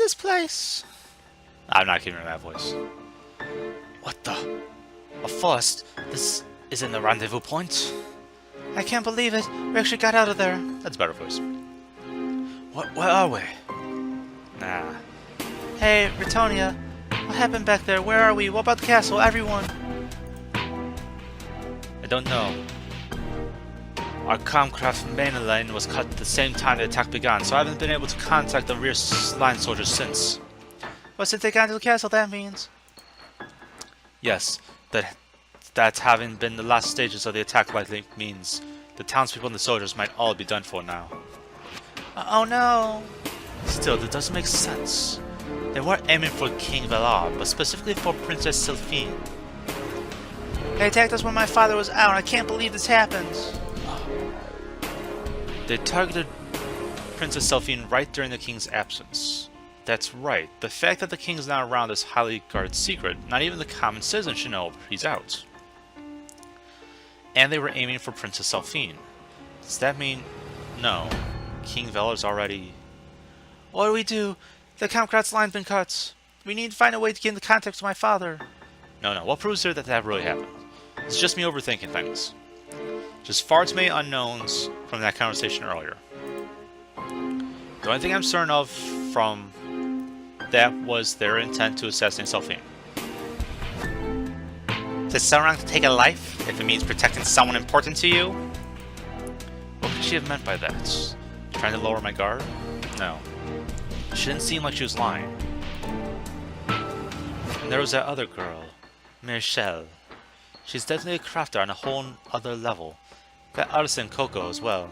this place? I'm not keeping that voice. What the? A forest? This isn't the rendezvous point? I can't believe it. We actually got out of there. That's a better voice. Where are we? Nah. Hey, Ritonia. What happened back there? Where are we? What about the castle? Everyone? I don't know. Our Comcraft main line was cut at the same time the attack began, so I haven't been able to contact the rear line soldiers since. Well, since they got into the castle, that means? Yes, that having been the last stages of the attack likely means the townspeople and the soldiers might all be done for now. Oh no! Still, that doesn't make sense. They weren't aiming for King Valar, but specifically for Princess Sylphine. They attacked us when my father was out, and I can't believe this happened. They targeted Princess Sylphine right during the king's absence. That's right. The fact that the king's not around is highly guarded secret. Not even the common citizen should know he's out. And they were aiming for Princess Sylphine. Does that mean... No. King Valar's already... What do we do? The Comcrat's line's been cut. We need to find a way to get into contact with my father. No. What proves here that that really happened? It's just me overthinking things. Just far too many unknowns from that conversation earlier. The only thing I'm certain of from that was their intent to assassinate Sylphine. Is it so wrong to take a life if it means protecting someone important to you? What could she have meant by that? Trying to lower my guard? No. She didn't seem like she was lying. And there was that other girl, Michelle. She's definitely a crafter on a whole other level. That artisan Coco as well.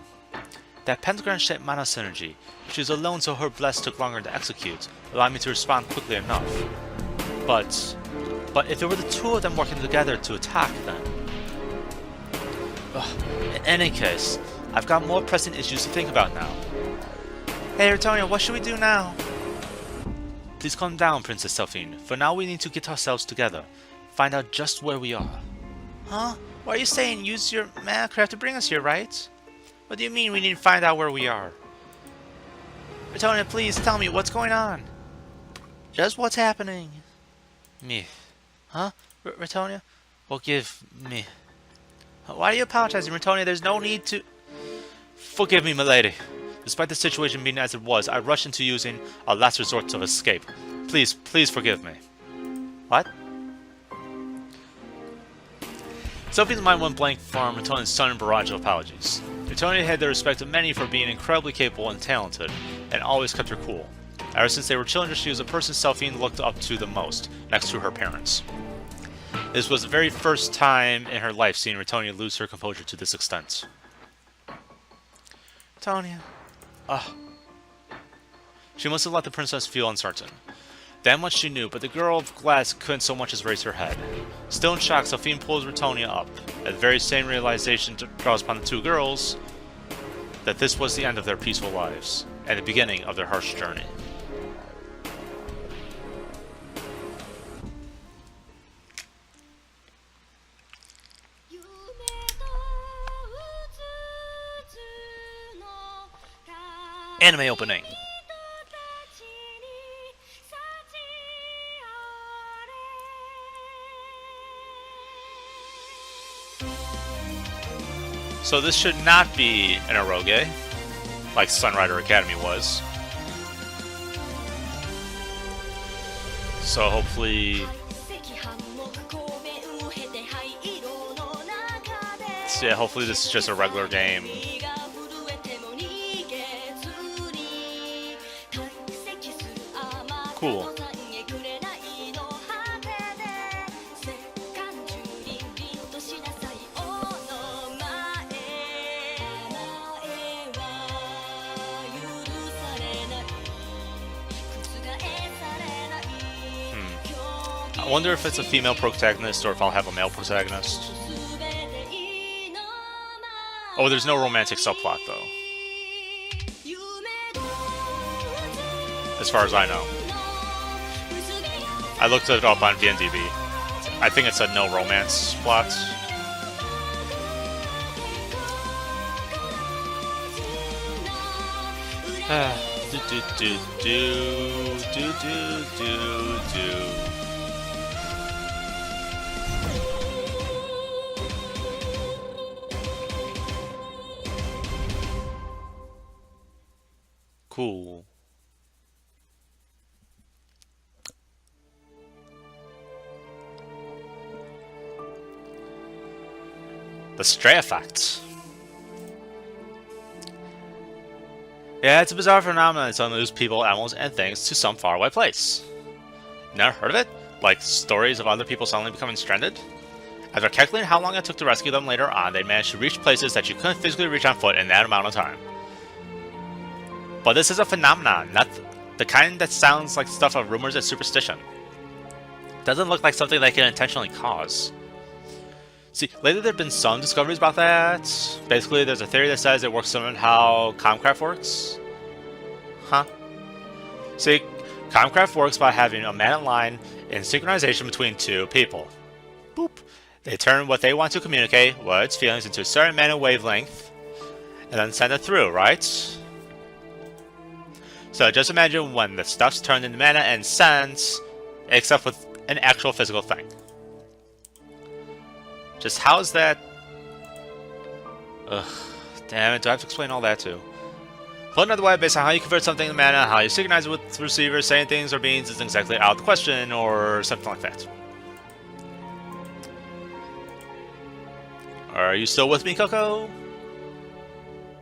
That pentagram-shaped mana synergy. She was alone, so her bless took longer to execute, allowing me to respond quickly enough. But if it were the two of them working together to attack, then... Ugh. In any case, I've got more pressing issues to think about now. Hey, Ritonia, what should we do now? Please calm down, Princess Sylphine. For now, we need to get ourselves together. Find out just where we are. Huh? What are you saying? Use your Minecraft to bring us here, right? What do you mean we need to find out where we are? Ritonia, please tell me what's going on. Just what's happening. Me. Huh? Ritonia? Forgive me. Why are you apologizing, Ritonia? There's no need to... Forgive me, milady. Despite the situation being as it was, I rushed into using a last resort of escape. Please forgive me. What? Sylphine's mind went blank from Retonia's sudden barrage of apologies. Ritonia had the respect of many for being incredibly capable and talented, and always kept her cool. Ever since they were children, she was the person Sylphine looked up to the most, next to her parents. This was the very first time in her life seeing Ritonia lose her composure to this extent. Ritonia. She must have let the princess feel uncertain. That much she knew, but the girl of glass couldn't so much as raise her head. Still in shock, Sylphine pulls Ritonia up. At the very same realization draws upon the two girls that this was the end of their peaceful lives, and the beginning of their harsh journey. Anime opening. So this should not be an eroge, like Sunrider Academy was. So hopefully... So yeah, hopefully this is just a regular game. Cool. I wonder if it's a female protagonist or if I'll have a male protagonist. Oh, there's no romantic subplot though. As far as I know. I looked it up on VNDB. I think it said no romance plots. Do do do do do do do do. Cool. The stray effect. Yeah, it's a bizarre phenomenon that suddenly moves people, animals, and things to some faraway place. Never heard of it? Like stories of other people suddenly becoming stranded? After calculating how long it took to rescue them later on, they managed to reach places that you couldn't physically reach on foot in that amount of time. But this is a phenomenon, not the kind that sounds like stuff of rumors and superstition. Doesn't look like something they can intentionally cause. See, lately there have been some discoveries about that. Basically, there's a theory that says it works similar to how Comcraft works. Huh? See, Comcraft works by having a mana line in synchronization between two people. Boop. They turn what they want to communicate, words, feelings, into a certain mana wavelength, and then send it through, right? So just imagine when the stuff's turned into mana and sent, except with an actual physical thing. Just how's that? Ugh, damn it, do I have to explain all that too? Put another way, based on how you convert something to mana, how you synchronize it with the receiver, saying things or beings isn't exactly out of the question, or something like that. Are you still with me, Coco?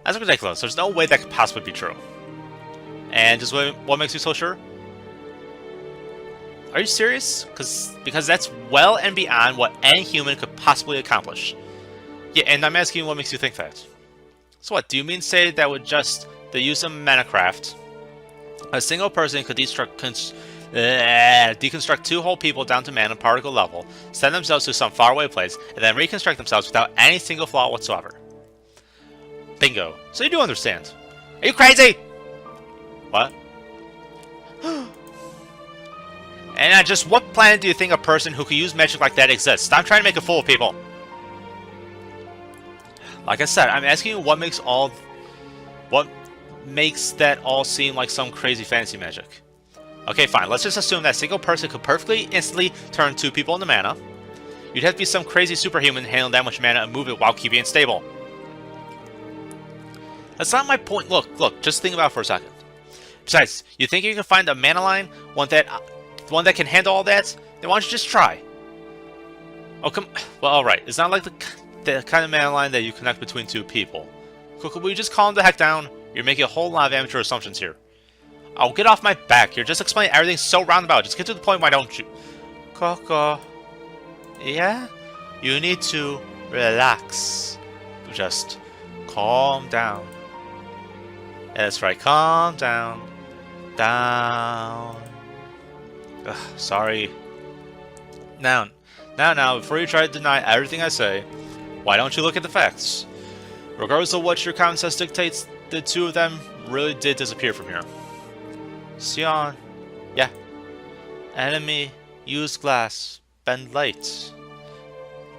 That's ridiculous. There's no way that could possibly be true. And just what makes you so sure? Are you serious? Because that's well and beyond what any human could possibly accomplish. Yeah, and I'm asking what makes you think that. So what, do you mean say that with just the use of Manacraft, a single person could deconstruct two whole people down to mana particle level, send themselves to some faraway place, and then reconstruct themselves without any single flaw whatsoever? Bingo. So you do understand. Are you crazy? What? And just what planet do you think a person who could use magic like that exists? Stop trying to make a fool of people. Like I said, I'm asking you what makes that all seem like some crazy fantasy magic. Okay, fine. Let's just assume that a single person could perfectly, instantly turn two people into mana. You'd have to be some crazy superhuman to handle that much mana and move it while keeping it stable. That's not my point. Look, just think about it for a second. Besides, you think you can find a mana line, one that can handle all that? Then why don't you just try? Oh, come... Well, alright. It's not like the kind of mana line that you connect between two people. Coco, will you just calm the heck down? You're making a whole lot of amateur assumptions here. Oh, get off my back. You're just explaining everything so roundabout. Just get to the point, why don't you? Coco. Yeah? You need to relax. Just calm down. That's right, calm down. Down. Ugh, sorry. Now, before you try to deny everything I say, why don't you look at the facts? Regardless of what your common sense dictates, the two of them really did disappear from here. Sion. Yeah. Enemy. Use glass. Bend light.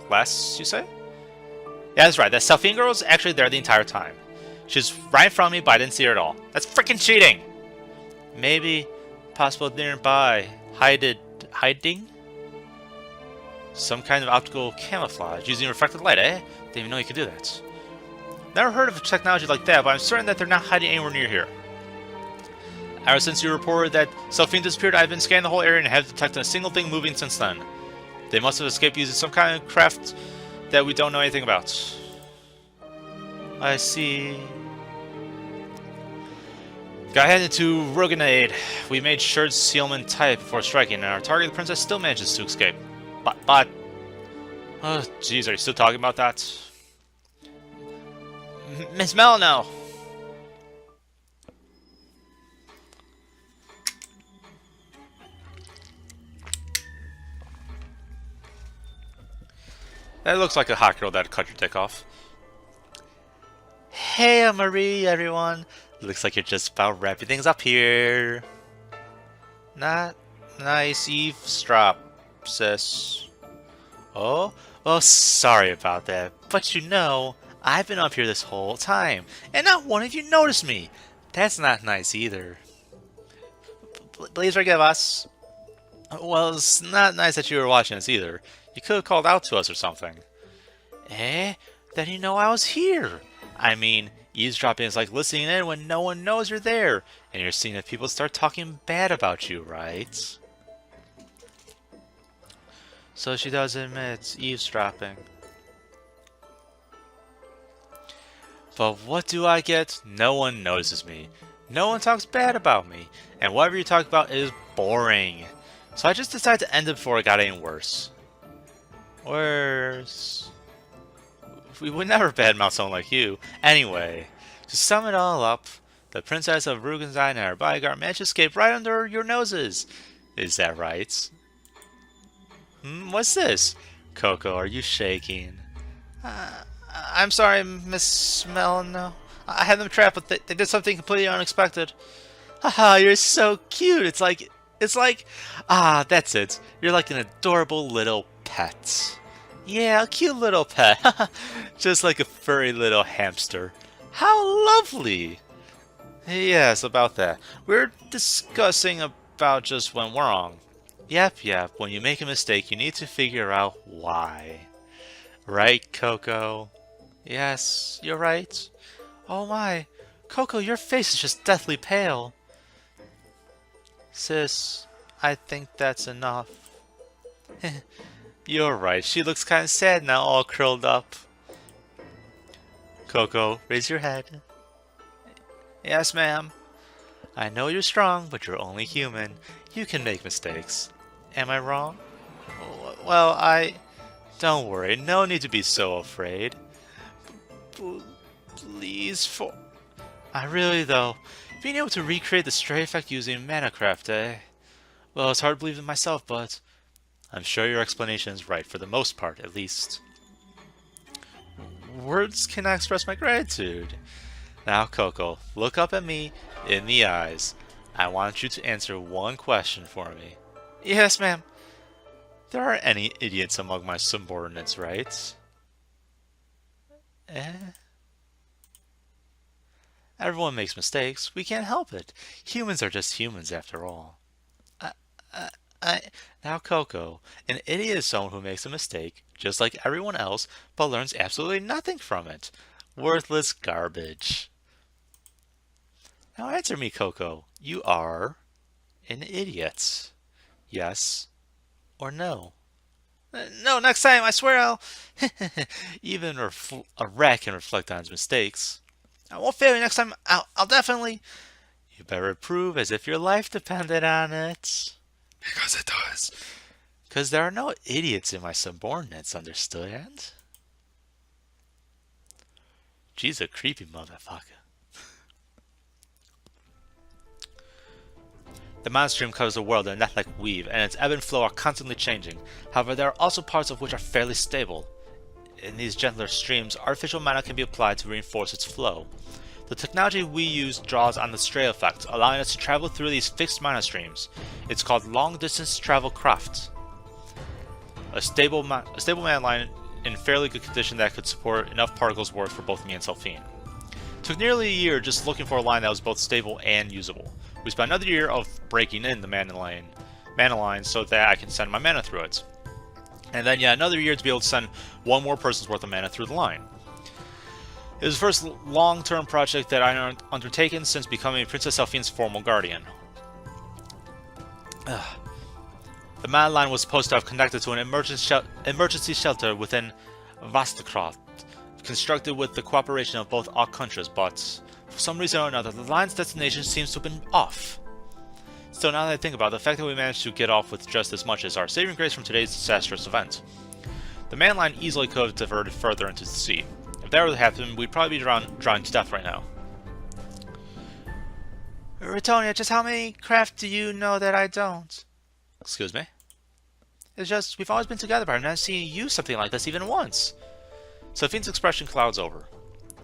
Glass, you say? Yeah, that's right. That Selphine girl was actually there the entire time. She's right in front of me, but I didn't see her at all. That's freaking cheating! Maybe possible nearby. Hiding? Some kind of optical camouflage using reflected light, eh? Didn't even know you could do that. Never heard of a technology like that, but I'm certain that they're not hiding anywhere near here. Ever since you reported that Selphine disappeared, I've been scanning the whole area and haven't detected a single thing moving since then. They must have escaped using some kind of craft that we don't know anything about. I see. Got headed to Roganade. We made sure to sealman tight before striking, and our target, the princess, still manages to escape. But... Oh, jeez, are you still talking about that? Miss Melano! That looks like a hot girl that'd cut your dick off. Hey, Marie, everyone. Looks like you're just about wrapping things up here. Not nice eavesdrop, sis. Oh, sorry about that. But you know, I've been up here this whole time, and not one of you noticed me. That's not nice either. Please forgive us. Well, it's not nice that you were watching us either. You could have called out to us or something. Eh? Then you know I was here. I mean, eavesdropping is like listening in when no one knows you're there, and you're seeing if people start talking bad about you, right? So she does admit eavesdropping. But what do I get? No one notices me. No one talks bad about me. And whatever you talk about is boring. So I just decided to end it before it got any worse. Worse. We would never badmouth someone like you. Anyway, to sum it all up, the Princess of Rugenstein and her bodyguard managed to escape right under your noses. Is that right? What's this? Coco, are you shaking? I'm sorry, Miss Melano. I had them trapped, but they did something completely unexpected. Haha, you're so cute. It's like, that's it. You're like an adorable little pet. Yeah, a cute little pet. Just like a furry little hamster. How lovely. Yes, about that. We're discussing about just when we're wrong. Yep. When you make a mistake, you need to figure out why. Right, Coco? Yes, you're right. Oh my. Coco, your face is just deathly pale. Sis, I think that's enough. You're right. She looks kind of sad now, all curled up. Coco, raise your head. Yes, ma'am. I know you're strong, but you're only human. You can make mistakes. Am I wrong? Well, Don't worry, no need to be so afraid. Please, I really, though, being able to recreate the stray effect using Manacraft, eh? Well, it's hard to believe in myself, but I'm sure your explanation is right, for the most part, at least. Words cannot express my gratitude. Now, Coco, look up at me in the eyes. I want you to answer one question for me. Yes, ma'am. There aren't any idiots among my subordinates, right? Everyone makes mistakes. We can't help it. Humans are just humans, after all. Now, Coco, an idiot is someone who makes a mistake, just like everyone else, but learns absolutely nothing from it. Worthless garbage. Now answer me, Coco. You are an idiot. Yes or no? No, next time, I swear I'll... Even a rat can reflect on his mistakes. I won't fail you next time. I'll definitely... You better prove as if your life depended on it. Because it does. Because there are no idiots in my subordinates, understand? She's a creepy motherfucker. The mana stream covers the world in a net-like weave, and its ebb and flow are constantly changing. However, there are also parts of which are fairly stable. In these gentler streams, artificial mana can be applied to reinforce its flow. The technology we use draws on the stray effect, allowing us to travel through these fixed mana streams. It's called long-distance travel craft. A stable mana line in fairly good condition that could support enough particles worth for both me and Selphine. Took nearly a year just looking for a line that was both stable and usable. We spent another year of breaking in the mana line so that I can send my mana through it. And then another year to be able to send one more person's worth of mana through the line. It was the first long-term project that I undertaken since becoming Princess Selphine's formal guardian. The mana line was supposed to have connected to an emergency shelter within Vastakraft, constructed with the cooperation of both our countries, but for some reason or another, the line's destination seems to have been off. Still, now that I think about it, the fact that we managed to get off with just as much is our saving grace from today's disastrous event. The man line easily could have diverted further into the sea. If that were to happen, we'd probably be drowned to death right now. Ritonia, just how many craft do you know that I don't? Excuse me? It's just, we've always been together, but I've never seen you use something like this even once. Selphine's expression clouds over.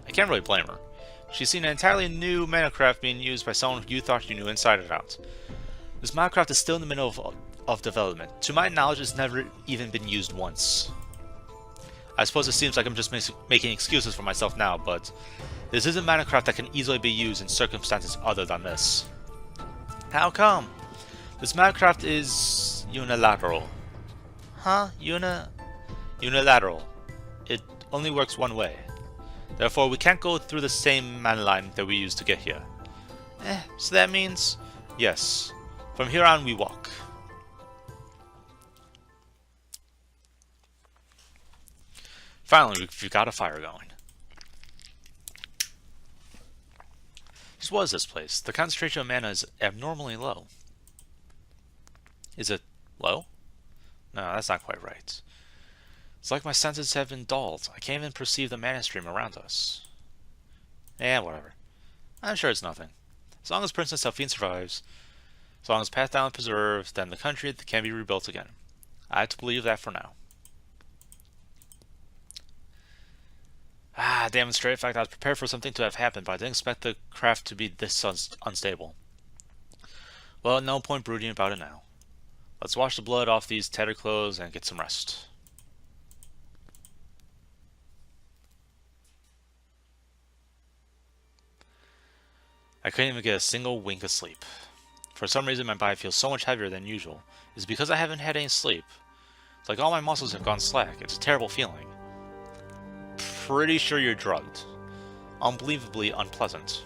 I can't really blame her. She's seen an entirely new manacraft being used by someone who you thought you knew inside and out. This manacraft is still in the middle of development. To my knowledge, it's never even been used once. I suppose it seems like I'm just making excuses for myself now, but This isn't Minecraft that can easily be used in circumstances other than this. How come? This Minecraft is unilateral. Huh? Unilateral. It only works one way. Therefore, we can't go through the same man line that we used to get here. So that means... Yes. From here on, we walk. Finally, we've got a fire going. Just what is this place? The concentration of mana is abnormally low. Is it low? No, that's not quite right. It's like my senses have been dulled. I can't even perceive the mana stream around us. Whatever. I'm sure it's nothing. As long as Princess Delphine survives, as long as Path Down is preserved, then the country can be rebuilt again. I have to believe that for now. Demonstrate in fact I was prepared for something to have happened, but I didn't expect the craft to be this unstable. Well, no point brooding about it now. Let's wash the blood off these tattered clothes and get some rest. I couldn't even get a single wink of sleep. For some reason my body feels so much heavier than usual. Is it because I haven't had any sleep? It's like all my muscles have gone slack. It's a terrible feeling. Pretty sure you're drugged. Unbelievably unpleasant.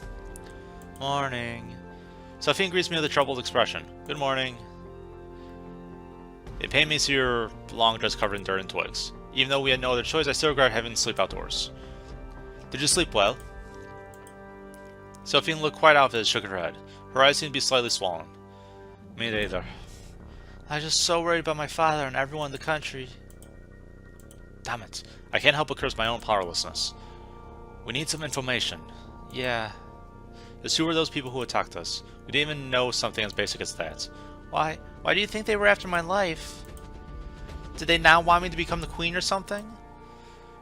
Morning. Delphine greets me with a troubled expression. Good morning. It pained me to see your long dress covered in dirt and twigs. Even though we had no other choice, I still regret having to sleep outdoors. Did you sleep well? Delphine looked quite out of it and shook her head. Her eyes seemed to be slightly swollen. Me neither. I was just so worried about my father and everyone in the country. Damn it. I can't help but curse my own powerlessness. We need some information. Yeah. Just who were those people who attacked us? We didn't even know something as basic as that. Why do you think they were after my life? Did they now want me to become the queen or something?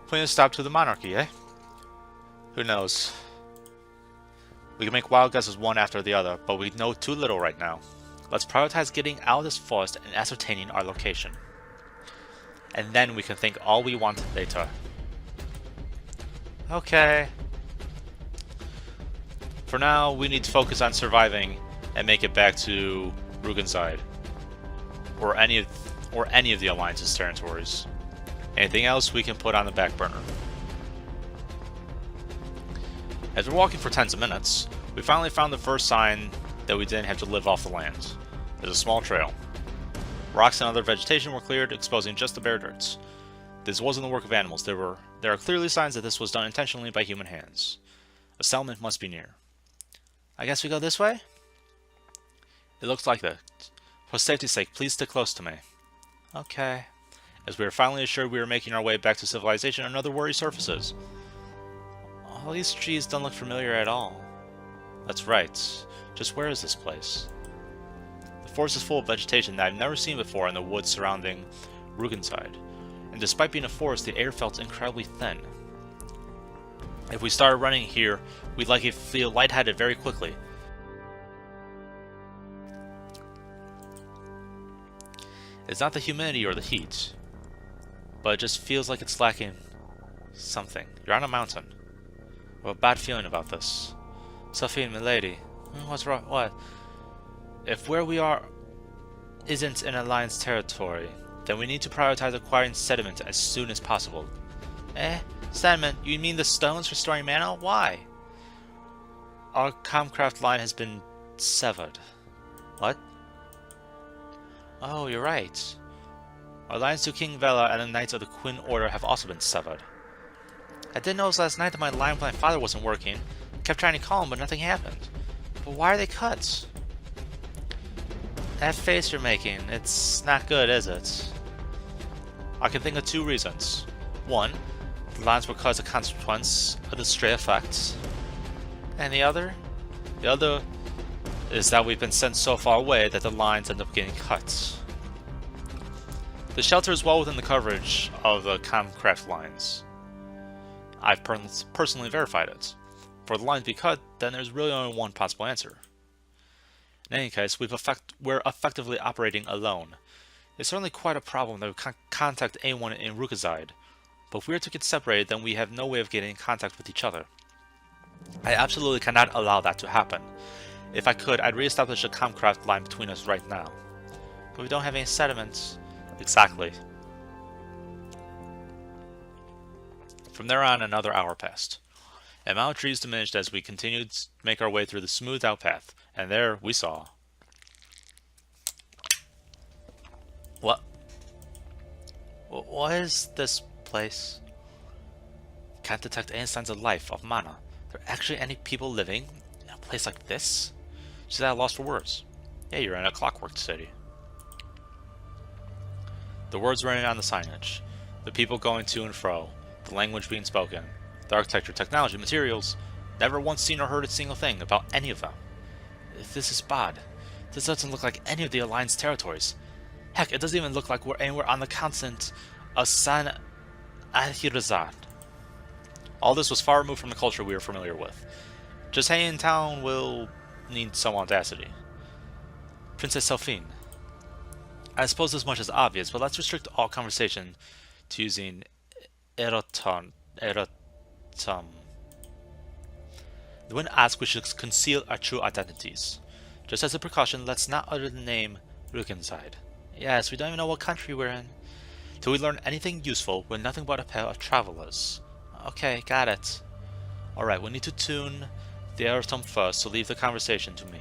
Putting a stop to the monarchy, eh? Who knows? We can make wild guesses one after the other, but we know too little right now. Let's prioritize getting out of this forest and ascertaining our location. And then we can think all we want later. Okay. For now, we need to focus on surviving and make it back to Rugenside. Or any of the Alliance's territories. Anything else we can put on the back burner. As we're walking for tens of minutes, we finally found the first sign that we didn't have to live off the land. There's a small trail. Rocks and other vegetation were cleared, exposing just the bare dirt. This wasn't the work of animals. There are clearly signs that this was done intentionally by human hands. A settlement must be near. I guess we go this way? It looks like that. For safety's sake, please stick close to me. Okay. As we were finally assured we were making our way back to civilization, another worry surfaces. All these trees don't look familiar at all. That's right. Just where is this place? The forest is full of vegetation that I've never seen before in the woods surrounding Rugenside. And despite being a forest, the air felt incredibly thin. If we started running here, we'd likely feel lightheaded very quickly. It's not the humidity or the heat, but it just feels like it's lacking something. You're on a mountain. I have a bad feeling about this. Delphine, milady. What's wrong? What? If where we are isn't in Alliance territory, then we need to prioritize acquiring sediment as soon as possible. Sediment? You mean the stones for storing mana? Why? Our Comcraft line has been severed. What? Oh, you're right. Our lines to King Vela and the Knights of the Quinn Order have also been severed. I did notice last night that my line with my father wasn't working. I kept trying to call him, but nothing happened. But why are they cut? That face you're making, it's not good, is it? I can think of two reasons. One, the lines were cut as a consequence of the stray effects. And the other? The other is that we've been sent so far away that the lines end up getting cut. The shelter is well within the coverage of the Comcraft lines. I've personally verified it. For the line to be cut, then there's really only one possible answer. In any case, we're effectively operating alone. It's certainly quite a problem that we can't contact anyone in Rugenside, but if we are to get separated, then we have no way of getting in contact with each other. I absolutely cannot allow that to happen. If I could, I'd re-establish a Comcraft line between us right now. But we don't have any sediments. Exactly. From there on, another hour passed. The amount of trees diminished as we continued to make our way through the smoothed-out path, and there we saw... What? What is this place? Can't detect any signs of life, of mana. Are there actually any people living in a place like this? She's at a loss for words. Yeah, you're in a clockwork city. The words written on the signage, the people going to and fro, the language being spoken, the architecture, technology, materials. Never once seen or heard a single thing about any of them. This is bad. This doesn't look like any of the Alliance territories. Heck, it doesn't even look like we're anywhere on the continent of San Ahirazad. All this was far removed from the culture we were familiar with. Just hanging in town will need some audacity. Princess Selphine. I suppose this much is obvious, but let's restrict all conversation to using erotum. When asked, we should conceal our true identities. Just as a precaution, let's not utter the name Rukenside. Yes, we don't even know what country we're in. Till we learn anything useful, we're nothing but a pair of travelers. Okay, got it. Alright, we need to tune the erotum first, so leave the conversation to me.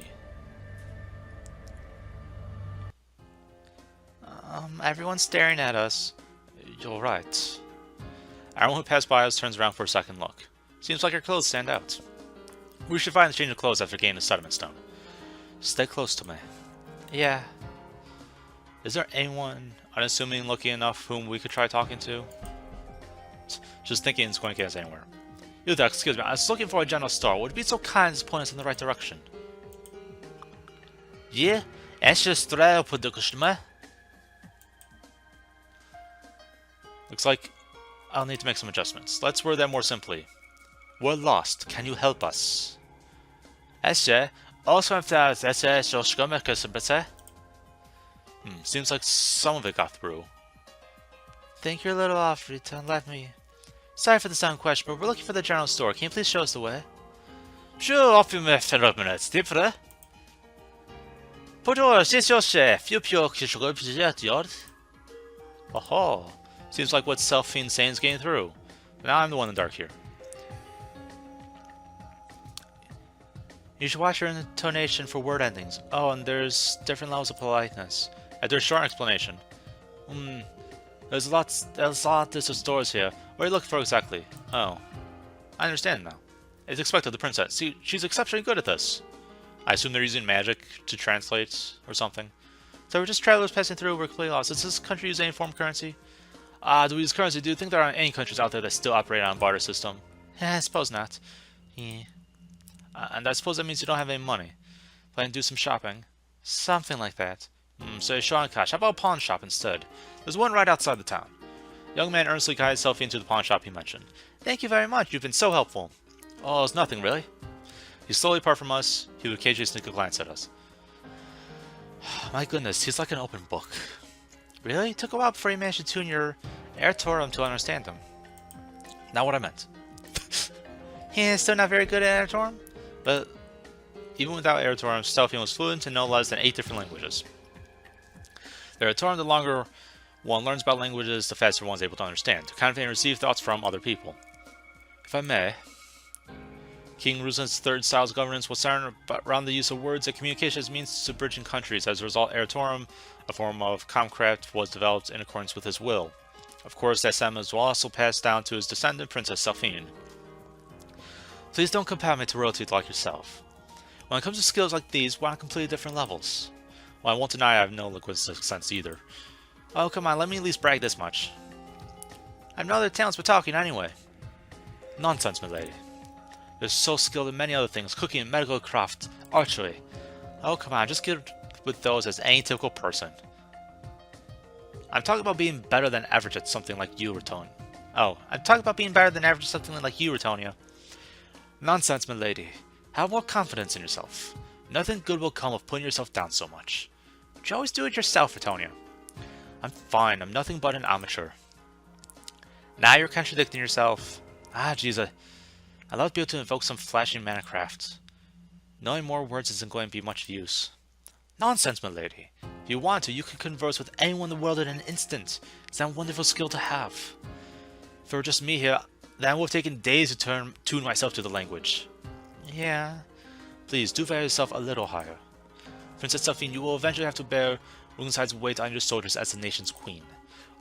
Everyone's staring at us. You're right. Everyone who passed by us turns around for a second look. Seems like our clothes stand out. We should find a change of clothes after gaining the sediment stone. Stay close to me. Yeah. Is there anyone unassuming looking enough whom we could try talking to? Just thinking it's going to get us anywhere. You there, excuse me, I was looking for a general store. Would it be so kind as to point us in the right direction? Yeah, it's just looks like I'll need to make some adjustments. Let's word that more simply. We're lost. Can you help us? Seems like some of it got through. Think you're a little off, Rita. Let me... Sorry for the sound question, but we're looking for the general store. Can you please show us the way? Sure, off you may fill up minutes. Different. Put on, she's your chef. You pure Oh, seems like what Selphine's saying is getting through. Now I'm the one in the dark here. You should watch your intonation for word endings. Oh, and there's different levels of politeness. And there's short explanation. There's a lot of stores here. What are you looking for exactly? Oh, I understand now. It's expected the princess. See, she's exceptionally good at this. I assume they're using magic to translate or something. So we're just travelers passing through. We're completely lost. Does this country use any form of currency? Do we use currency? Do you think there are any countries out there that still operate on a barter system? Yeah, I suppose not. Yeah. And I suppose that means you don't have any money. Plan to do some shopping? Something like that. So you're short on cash. How about a pawn shop instead? There's one right outside the town. The young man earnestly guided Selphie into the pawn shop he mentioned. Thank you very much. You've been so helpful. Oh, it's nothing, really. He's slowly apart from us. He would occasionally sneak a glance at us. My goodness, he's like an open book. Really? It took a while before you managed to tune your Ertorum to understand him. Not what I meant. He's still not very good at Ertorum? But even without Ertorum, Selphie was fluent in no less than 8 different languages. The Ertorum, the longer one learns about languages, the faster one's able to understand, to convey and receive thoughts from other people. If I may, King Ruzan's third style's governance was centered around the use of words and communication as means to bridging countries. As a result, Ertorum, a form of Comcraft, was developed in accordance with his will. Of course, that sentiment was also passed down to his descendant, Princess Selphine. Please don't compare me to royalty like yourself. When it comes to skills like these, we're on completely different levels. Well, I won't deny I have no linguistic sense either. Oh, come on, let me at least brag this much. I have no other talents but talking anyway. Nonsense, milady. You're so skilled in many other things, cooking, medical craft, archery. Oh, come on, just get with those as any typical person. I'm talking about being better than average at something like you, Retonia. Oh, I'm talking about being better than average at something like you, Retonia. Nonsense, milady. Have more confidence in yourself. Nothing good will come of putting yourself down so much. But you always do it yourself, Retonia. I'm fine, I'm nothing but an amateur. Now you're contradicting yourself. Ah, jeez, I'd love to be able to invoke some flashy manacraft. Knowing more words isn't going to be much use. Nonsense, milady. If you want to, you can converse with anyone in the world in an instant. It's a wonderful skill to have. If it were just me here, then it would have taken days to tune myself to the language. Yeah. Please, do value yourself a little higher. Princess Delphine, you will eventually have to bear Rugenside's weight on your shoulders as the nation's queen.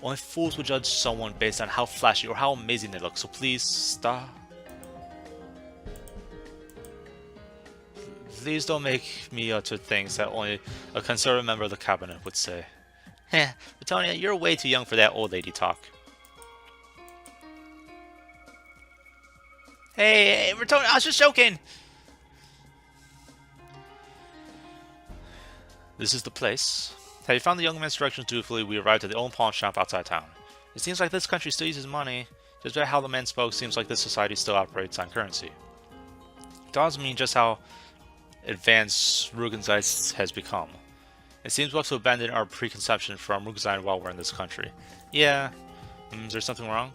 Only fools would judge someone based on how flashy or how amazing they look, so please, stop. Please don't make me utter things that only a conservative member of the cabinet would say. Heh, Britonia, you're way too young for that old lady talk. Hey, Britonia, I was just joking! This is the place. Have you found the young man's directions dutifully? We arrived at the old pawn shop outside town. It seems like this country still uses money. Just by how the man spoke, seems like this society still operates on currency. It doesn't mean just how advanced Rugenside has become. It seems we'll have to abandon our preconception from Rugenside while we're in this country. Yeah. Is there something wrong?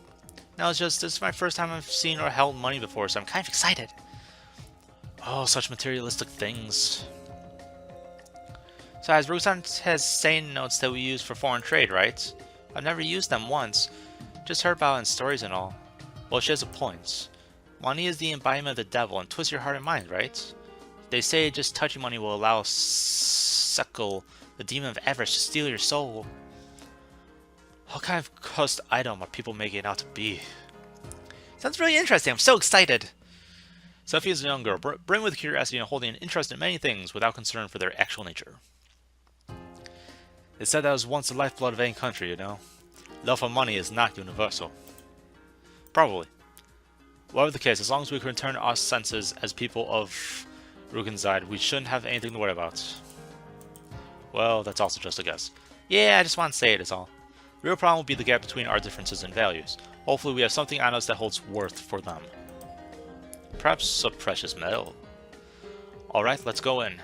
No, it's just this is my first time I've seen or held money before, so I'm kind of excited. Oh, such materialistic things. Besides, Rugenside has saying notes that we use for foreign trade, right? I've never used them once. Just heard about it in stories and all. Well, she has a point. Money is the embodiment of the devil and twists your heart and mind, right? They say just touching money will allow Suckle, the demon of avarice, to steal your soul. What kind of cursed item are people making it out to be? Sounds really interesting. I'm so excited. Sophie is a young girl, brimming with curiosity and holding an interest in many things without concern for their actual nature. It said that was once the lifeblood of any country, you know. Love for money is not universal. Probably. Whatever the case, as long as we can return our senses as people of Rugenside, we shouldn't have anything to worry about. Well, that's also just a guess. Yeah, I just want to say it is all. The real problem will be the gap between our differences and values. Hopefully we have something on us that holds worth for them. Perhaps a precious metal. Alright, let's go in.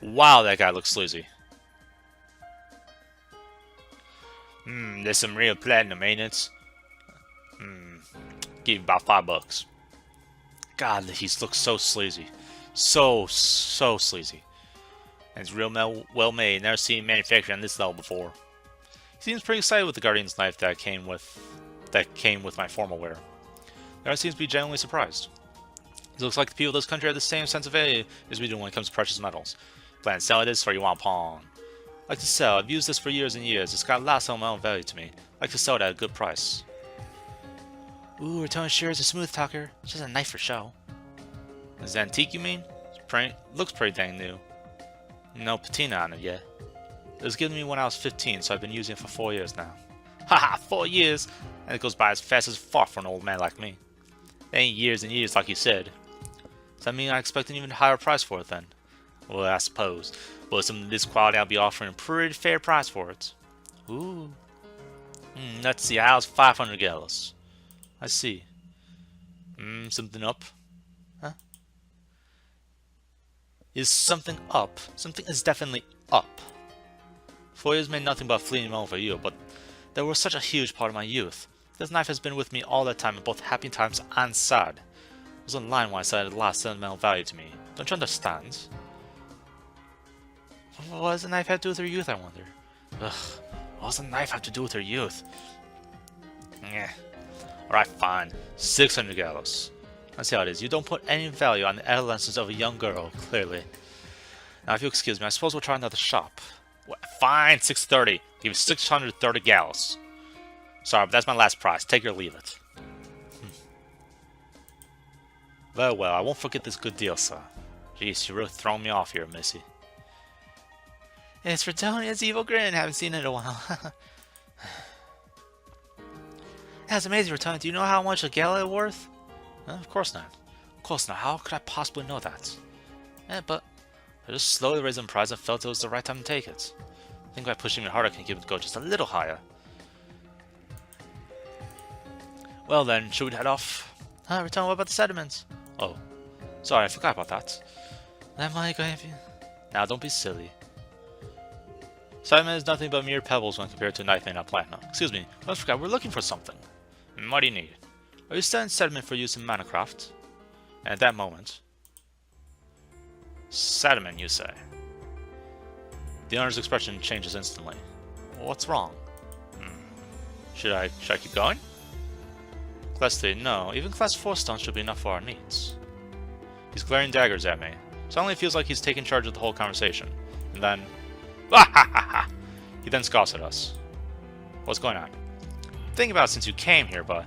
Wow, that guy looks sleazy. There's some real platinum, ain't it? Give you about $5. God, he looks so sleazy. So sleazy. And it's real well made. Never seen manufactured on this level before. He seems pretty excited with the Guardian's knife that came with my formal wear. Never seems to be genuinely surprised. It looks like the people of this country have the same sense of value as we do when it comes to precious metals. Plan to sell this or you want a pawn? Like to sell. I've used this for years and years. It's got lots of amount of value to me. Like to sell it at a good price. Ooh, Ratonia sure is a smooth talker. It's just a knife for show. Is it antique, you mean? Looks pretty dang new. No patina on it yet. It was given me when I was 15, so I've been using it for 4 years now. Haha, 4 years! And it goes by as fast as fuck for an old man like me. It ain't years and years like you said. Does that mean I expect an even higher price for it then? Well, I suppose. But with something of this quality, I'll be offering a pretty fair price for it. Ooh. Let's see, how's 500 gallows? I see. Something up? Huh? Is something up? Something is definitely up. 4 years meant nothing but a fleeting moment for you, but they were such a huge part of my youth. This knife has been with me all that time in both happy times and sad. It was in line when I said it lost sentimental value to me. Don't you understand? What does the knife have to do with her youth, I wonder? Ugh, what does the knife have to do with her youth? Yeah. Alright, fine. 600 gallows. Let's see how it is. You don't put any value on the adolescence of a young girl, clearly. Now, if you excuse me, I suppose we'll try another shop. What? Fine, 630. Give you 630 gallows. Sorry, but that's my last price. Take it or leave it. Very well, I won't forget this good deal, sir. Jeez, you're really throwing me off here, missy. It's Ratonia's evil grin. Haven't seen it in a while. That's amazing, Ratonia. Do you know how much a gallon is worth? Of course not. Of course not. How could I possibly know that? But I just slowly raised the price and felt it was the right time to take it. I think by pushing it harder, I can keep it go just a little higher. Well then, should we head off? Ratonia, what about the sediments? Oh, sorry, I forgot about that. That money going to you? Now, don't be silly. Sediment is nothing but mere pebbles when compared to a knife made of platinum. Excuse me, I forgot, we're looking for something. What do you need? Are you studying sediment for use in Minecraft? And at that moment... Sediment, you say? The owner's expression changes instantly. What's wrong? Should I keep going? Class 3, no. Even Class 4 stone should be enough for our needs. He's glaring daggers at me. Suddenly it feels like he's taking charge of the whole conversation. And then... He then scoffs at us. What's going on? Think about it since you came here, but...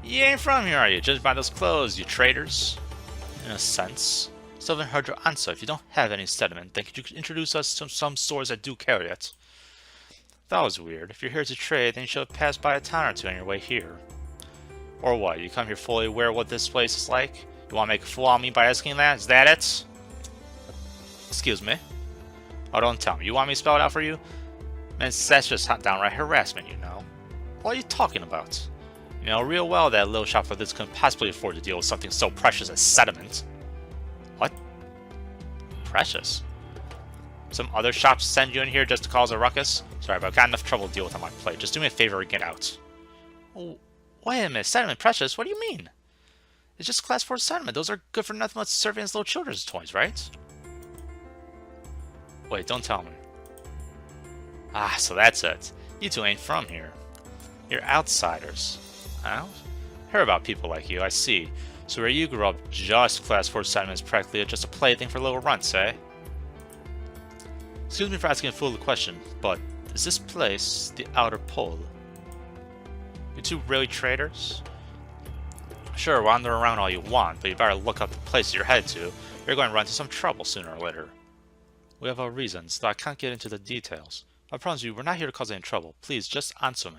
You ain't from here, are you? Judged by those clothes, you traitors. In a sense. Still haven't heard your answer. If you don't have any sediment, then could you introduce us to some stores that do carry it? That was weird. If you're here to trade, then you should have passed by a town or two on your way here. Or what? You come here fully aware of what this place is like? You want to make a fool out of me by asking that? Is that it? Excuse me? Oh, don't tell me. You want me to spell it out for you? Man, that's just downright harassment, you know. What are you talking about? You know real well that a little shop like this couldn't possibly afford to deal with something so precious as sediment. What? Precious? Some other shops send you in here just to cause a ruckus? Sorry, but I've got enough trouble to deal with on my plate. Just do me a favor and get out. Oh, wait a minute. Sediment precious? What do you mean? It's just Class 4 sediment. Those are good for nothing but serving as little children's toys, right? Wait, don't tell me. Ah, so that's it. You two ain't from here. You're outsiders. Out? Heard about people like you, I see. So where you grew up, just Class 4 sediment is practically just a plaything for little runts, eh? Excuse me for asking a foolish question, but is this place the outer pole? You two really traitors? Sure, wander around all you want, but you better look up the places you're headed to. You're going to run into some trouble sooner or later. We have our reasons, though I can't get into the details. I promise you, we're not here to cause any trouble. Please, just answer me.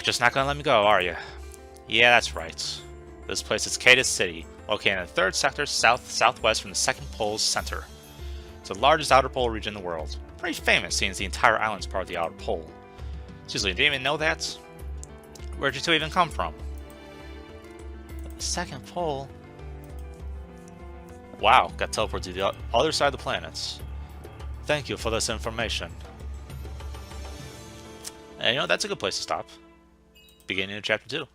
Just not gonna let me go, are you? Yeah, that's right. This place is Cadis City, located in the 3rd sector south-southwest from the 2nd pole's center. It's the largest outer pole region in the world. Pretty famous, seeing as the entire island is part of the outer pole. Seriously, didn't even know that? Where'd you two even come from? The 2nd pole? Wow, got teleported to the other side of the planets. Thank you for this information. And you know, that's a good place to stop. Beginning of Chapter 2.